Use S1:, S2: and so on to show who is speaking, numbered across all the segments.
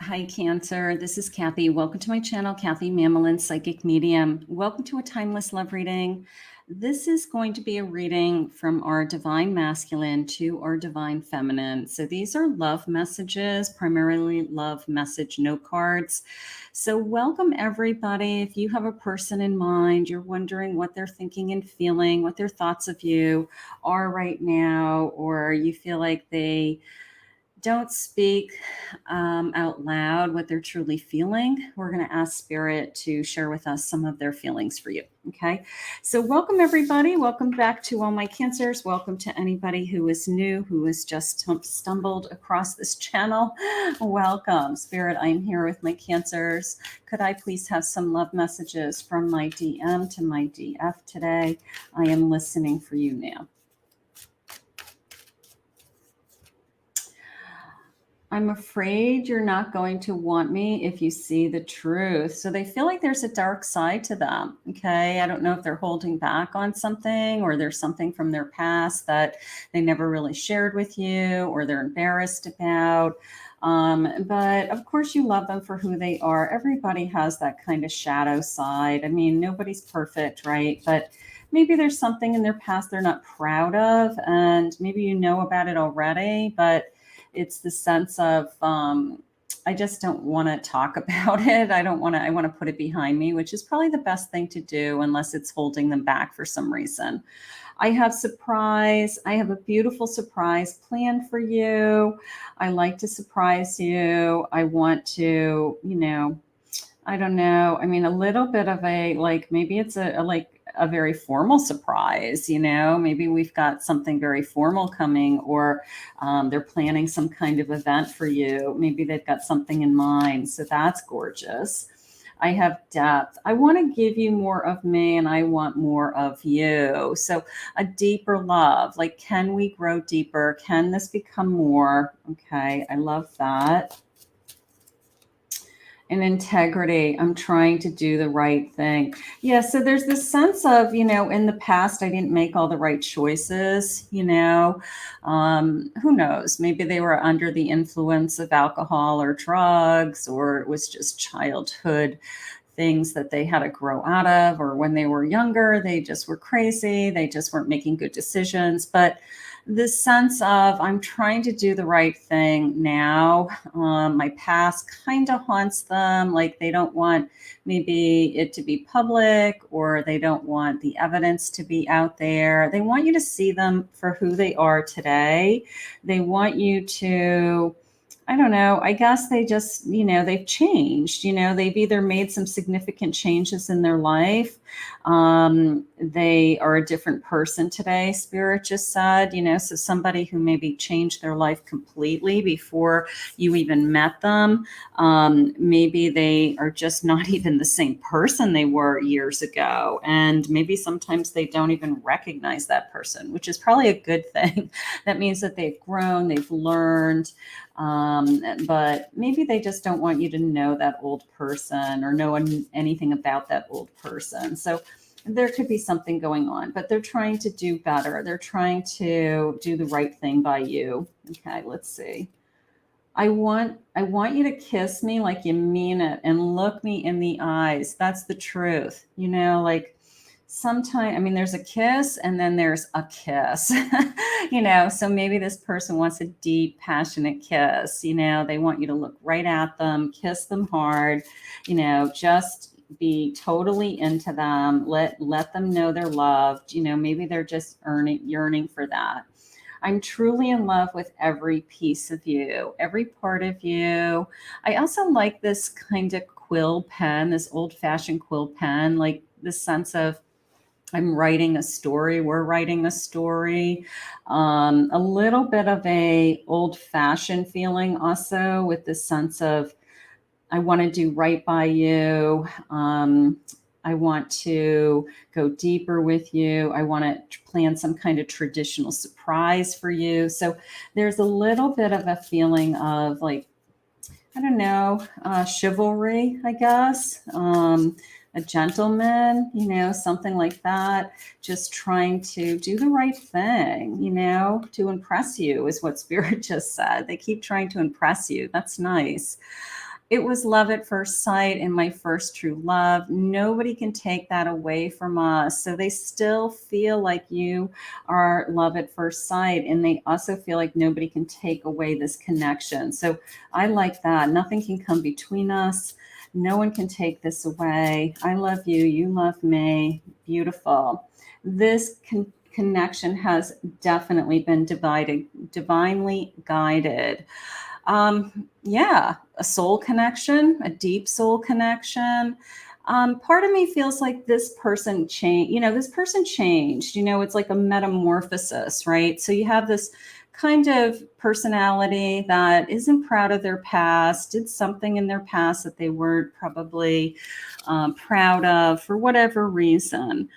S1: Hi, Cancer. This is Kathy. Welcome to my channel, Kathy Mamolen, Psychic Medium. Welcome to a timeless love reading. This is going to be a reading from our Divine Masculine to our Divine Feminine. So these are love messages, primarily love message note cards. So welcome, everybody. If you have a person in mind, you're wondering what they're thinking and feeling, what their thoughts of you are right now, or you feel like they don't speak out loud what they're truly feeling, we're going to ask Spirit to share with us some of their feelings for you. Okay. So welcome, everybody. Welcome back to all my Cancers. Welcome to anybody who is new, who has just stumbled across this channel. Welcome, Spirit. I'm here with my Cancers. Could I please have some love messages from my DM to my DF today? I am listening for you now. I'm afraid you're not going to want me if you see the truth. So they feel like there's a dark side to them. Okay. I don't know if they're holding back on something, or there's something from their past that they never really shared with you, or they're embarrassed about. But of course you love them for who they are. Everybody has that kind of shadow side. I mean, nobody's perfect, right? But maybe there's something in their past they're not proud of, and maybe you know about it already, but it's the sense of I just don't want to talk about it. I want to put it behind me, which is probably the best thing to do unless it's holding them back for some reason. I have surprise. I have a beautiful surprise planned for you. I like to surprise you. I want to, I don't know. I mean, a little bit of a, like, maybe it's a very formal surprise, maybe we've got something very formal coming, or they're planning some kind of event for you. Maybe they've got something in mind. So that's gorgeous. I have depth. I want to give you more of me, and I want more of you. So a deeper love, like, can we grow deeper? Can this become more? Okay. I love that. And integrity. I'm trying to do the right thing. Yeah. So there's this sense of, in the past, I didn't make all the right choices, who knows? Maybe they were under the influence of alcohol or drugs, or it was just childhood things that they had to grow out of, or when they were younger, they just were crazy. They just weren't making good decisions. But this sense of, I'm trying to do the right thing now. My past kind of haunts them. Like, they don't want maybe it to be public, or they don't want the evidence to be out there. They want you to see them for who they are today. They want you to, I don't know, I guess they just, they've changed, they've either made some significant changes in their life. They are a different person today, Spirit just said, so somebody who maybe changed their life completely before you even met them. Maybe they are just not even the same person they were years ago. And maybe sometimes they don't even recognize that person, which is probably a good thing. That means that they've grown, they've learned. But maybe they just don't want you to know that old person, or know anything about that old person. So there could be something going on, but they're trying to do better. They're trying to do the right thing by you. Okay, let's see. I want you to kiss me like you mean it, and look me in the eyes. That's the truth. Like, sometimes, I mean, there's a kiss and then there's a kiss, so maybe this person wants a deep, passionate kiss. They want you to look right at them, kiss them hard, just be totally into them. Let them know they're loved. Maybe they're just yearning for that. I'm truly in love with every piece of you, every part of you. I also like this kind of quill pen, this old-fashioned quill pen, like this sense of, I'm writing a story. We're writing a story. A little bit of a old-fashioned feeling also, with this sense of, I want to do right by you. I want to go deeper with you. I want to plan some kind of traditional surprise for you. So there's a little bit of a feeling of, like, I don't know, chivalry, I guess. A gentleman, something like that, just trying to do the right thing, to impress you, is what Spirit just said. They keep trying to impress you. That's nice. It was love at first sight and my first true love. Nobody can take that away from us. So they still feel like you are love at first sight. And they also feel like nobody can take away this connection. So I like that. Nothing can come between us. No one can take this away. I love you. You love me. Beautiful. This connection has definitely been divinely guided. Yeah, a soul connection, a deep soul connection. Part of me feels like this person changed, this person changed, it's like a metamorphosis, right? So you have this kind of personality that isn't proud of their past, did something in their past that they weren't probably proud of for whatever reason.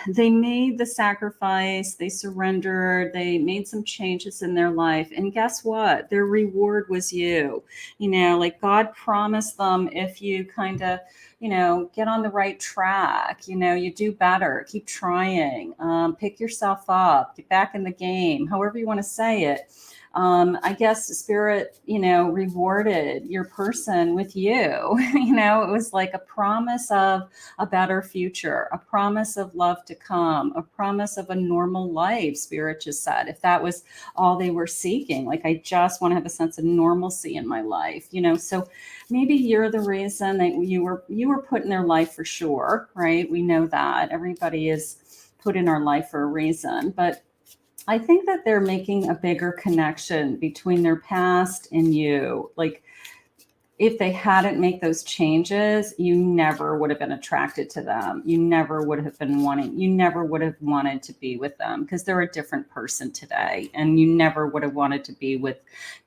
S1: They made the sacrifice, they surrendered, they made some changes in their life. And guess what? Their reward was you. Like God promised them, if you kind of, get on the right track, you do better, keep trying, pick yourself up, get back in the game, however you want to say it. I guess Spirit, rewarded your person with you. It was like a promise of a better future, a promise of love to come, a promise of a normal life, Spirit just said. If that was all they were seeking, like, I just want to have a sense of normalcy in my life, so maybe you're the reason that you were put in their life for sure, right? We know that everybody is put in our life for a reason, but I think that they're making a bigger connection between their past and you. Like, if they hadn't made those changes, you never would have been attracted to them. You never would have wanted to be with them because they're a different person today. And you never would have wanted to be with,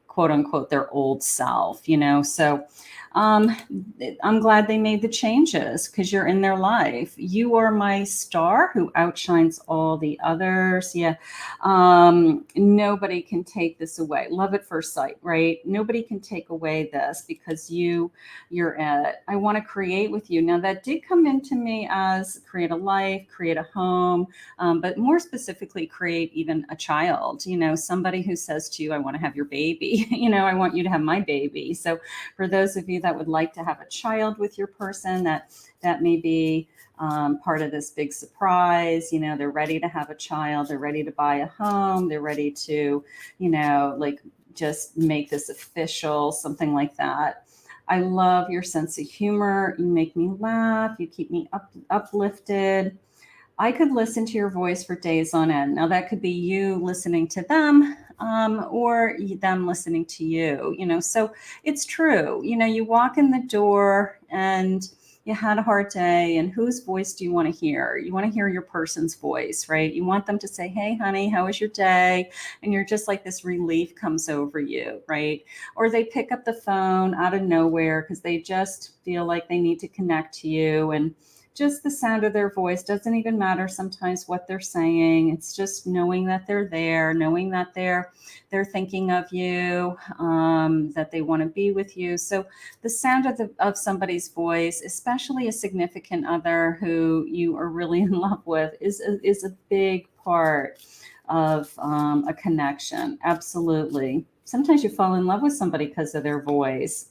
S1: quote unquote, their old self, So I'm glad they made the changes because you're in their life. You are my star who outshines all the others. Yeah. Nobody can take this away. Love at first sight, right? Nobody can take away this because you're it. I want to create with you. Now that did come into me as create a life, create a home, but more specifically, create even a child, somebody who says to you, I want to have your baby, I want you to have my baby. So for those of you that would like to have a child with your person, that may be part of this big surprise. They're ready to have a child, they're ready to buy a home, they're ready to, like, just make this official, something like that. I love your sense of humor. You make me laugh. You keep me uplifted. I could listen to your voice for days on end. Now that could be you listening to them, or them listening to you, so it's true. You walk in the door and you had a hard day, and whose voice do you want to hear? You want to hear your person's voice, right? You want them to say, hey, honey, how was your day? And you're just like, this relief comes over you, right? Or they pick up the phone out of nowhere because they just feel like they need to connect to you, and just the sound of their voice doesn't even matter sometimes what they're saying. It's just knowing that they're there, knowing that they're thinking of you, that they want to be with you. So the sound of somebody's voice, especially a significant other who you are really in love with, is a big part of a connection. Absolutely. Sometimes you fall in love with somebody because of their voice.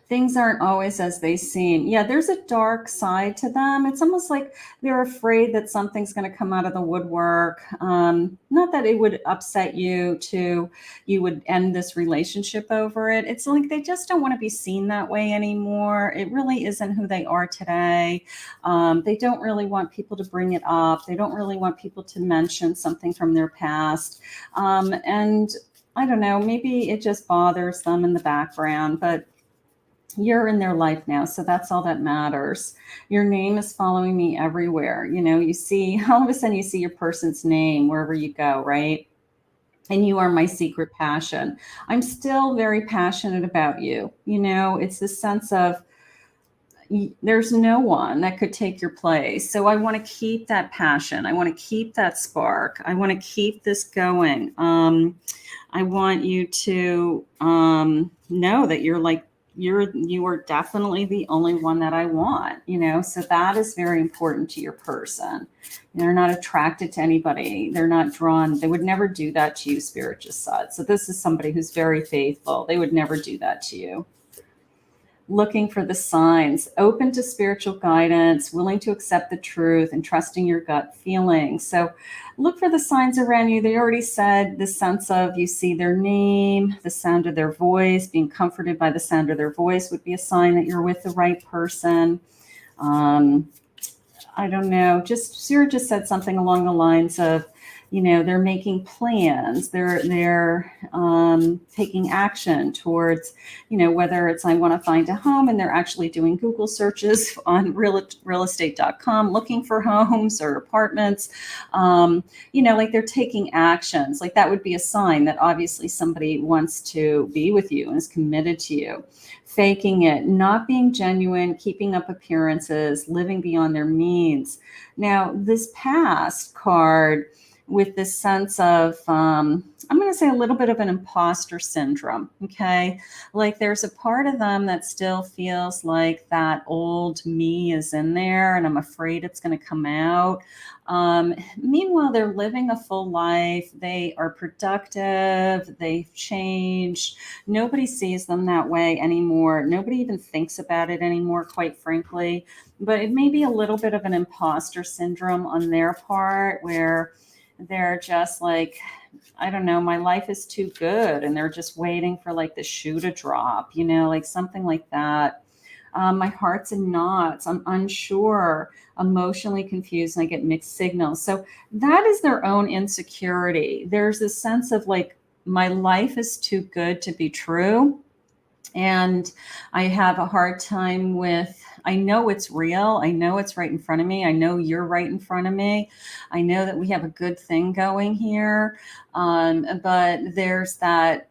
S1: Things aren't always as they seem. Yeah, there's a dark side to them. It's almost like they're afraid that something's going to come out of the woodwork. Not that it would upset you you would end this relationship over it. It's like they just don't want to be seen that way anymore. It really isn't who they are today. They don't really want people to bring it up. They don't really want people to mention something from their past. And I don't know, maybe it just bothers them in the background, but you're in their life now, so that's all that matters. Your name is following me everywhere. You see, all of a sudden you see your person's name wherever you go, right? And you are my secret passion. I'm still very passionate about you. It's this sense of there's no one that could take your place. So I want to keep that passion. I want to keep that spark. I want to keep this going. I want you to know that you are definitely the only one that I want, so that is very important to your person. They're not attracted to anybody. They're not drawn. They would never do that to you, Spirit just said. So this is somebody who's very faithful. They would never do that to you. looking for the signs, open to spiritual guidance, willing to accept the truth, and trusting your gut feelings. So look for the signs around you. They already said the sense of you see their name, the sound of their voice, being comforted by the sound of their voice would be a sign that you're with the right person. I don't know. Just Sarah just said something along the lines of, they're making plans. They're taking action towards, whether it's I want to find a home, and they're actually doing Google searches on realestate.com, looking for homes or apartments. Like they're taking actions. Like that would be a sign that obviously somebody wants to be with you and is committed to you. Faking it, not being genuine, keeping up appearances, living beyond their means. Now, this past card with this sense of, I'm going to say a little bit of an imposter syndrome, okay? Like there's a part of them that still feels like that old me is in there and I'm afraid it's going to come out. Meanwhile, they're living a full life. They are productive. They've changed. Nobody sees them that way anymore. Nobody even thinks about it anymore, quite frankly. But it may be a little bit of an imposter syndrome on their part where they're just like, I don't know, my life is too good. And they're just waiting for like the shoe to drop, like something like that. My heart's in knots. I'm unsure, emotionally confused, and I get mixed signals. So that is their own insecurity. There's this sense of like, my life is too good to be true. And I have a hard time with, I know it's real. I know it's right in front of me. I know you're right in front of me. I know that we have a good thing going here. But there's that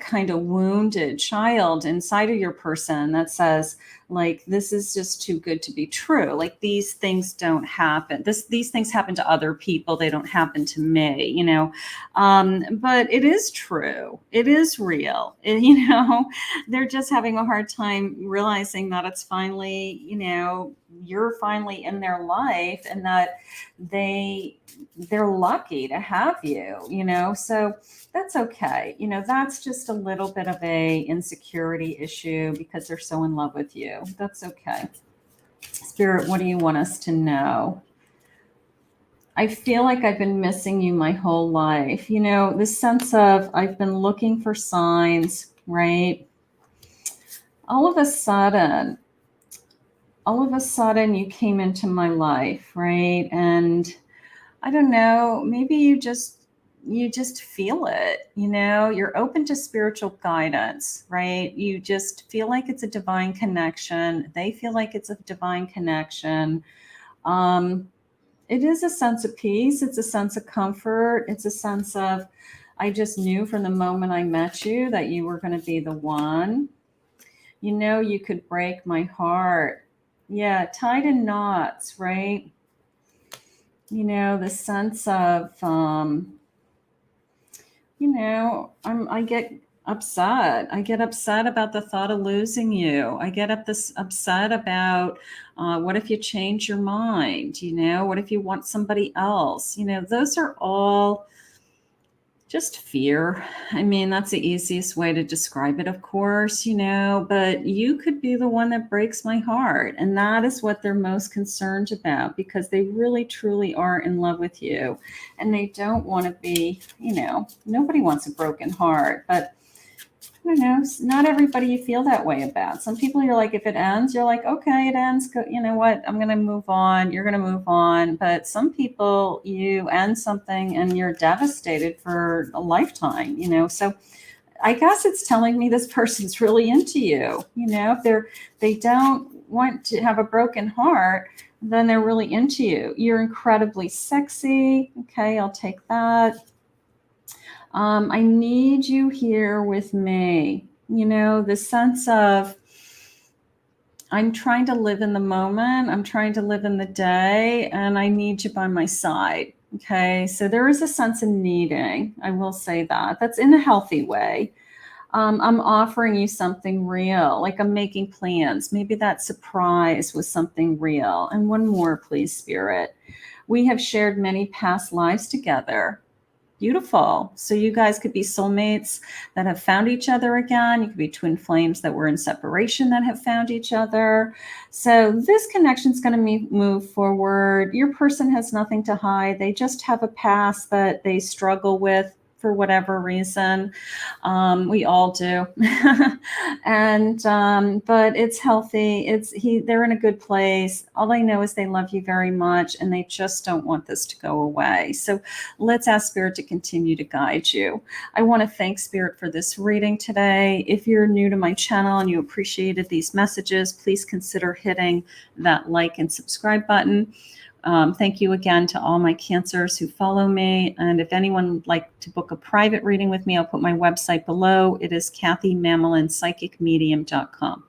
S1: kind of wounded child inside of your person that says, like, this is just too good to be true. Like these things don't happen. These things happen to other people. They don't happen to me, but it is true. It is real. They're just having a hard time realizing that it's finally, you're finally in their life and that they're lucky to have you, so that's okay. That's just a little bit of a insecurity issue because they're so in love with you. That's okay. Spirit, what do you want us to know? I feel like I've been missing you my whole life. This sense of I've been looking for signs, right? All of a sudden you came into my life, right? And I don't know, maybe you just feel it, you're open to spiritual guidance, right? You just feel like it's a divine connection. They feel like it's a divine connection. It is a sense of peace. It's a sense of comfort. It's a sense of, I just knew from the moment I met you that you were going to be the one. You could break my heart. Yeah, tied in knots, right? The sense of, I get upset. I get upset about the thought of losing you. I get upset about what if you change your mind? What if you want somebody else? Those are all just fear. I mean, that's the easiest way to describe it, of course, but you could be the one that breaks my heart. And that is what they're most concerned about because they really, truly are in love with you. And they don't want to be, nobody wants a broken heart, but I don't know, not everybody you feel that way about. Some people you're like, if it ends, you're like, okay, it ends. You know what? I'm going to move on. You're going to move on. But some people, you end something and you're devastated for a lifetime, So I guess it's telling me this person's really into you. If they don't want to have a broken heart, then they're really into you. You're incredibly sexy. Okay, I'll take that. I need you here with me. The sense of I'm trying to live in the moment. I'm trying to live in the day, and I need you by my side. Okay, so there is a sense of needing. I will say that. That's in a healthy way. I'm offering you something real, like I'm making plans. Maybe that surprise was something real. And one more, please, Spirit. We have shared many past lives together. Beautiful. So you guys could be soulmates that have found each other again. You could be twin flames that were in separation that have found each other. So this connection is going to move forward. Your person has nothing to hide. They just have a past that they struggle with for whatever reason. We all do. And but it's healthy. They're in a good place. All I know is they love you very much and they just don't want this to go away. So let's ask Spirit to continue to guide you. I want to thank Spirit for this reading today. If you're new to my channel and you appreciated these messages, please consider hitting that like and subscribe button. Thank you again to all my Cancers who follow me. And if anyone would like to book a private reading with me, I'll put my website below. It is KathyMamolenPsychicMedium.com.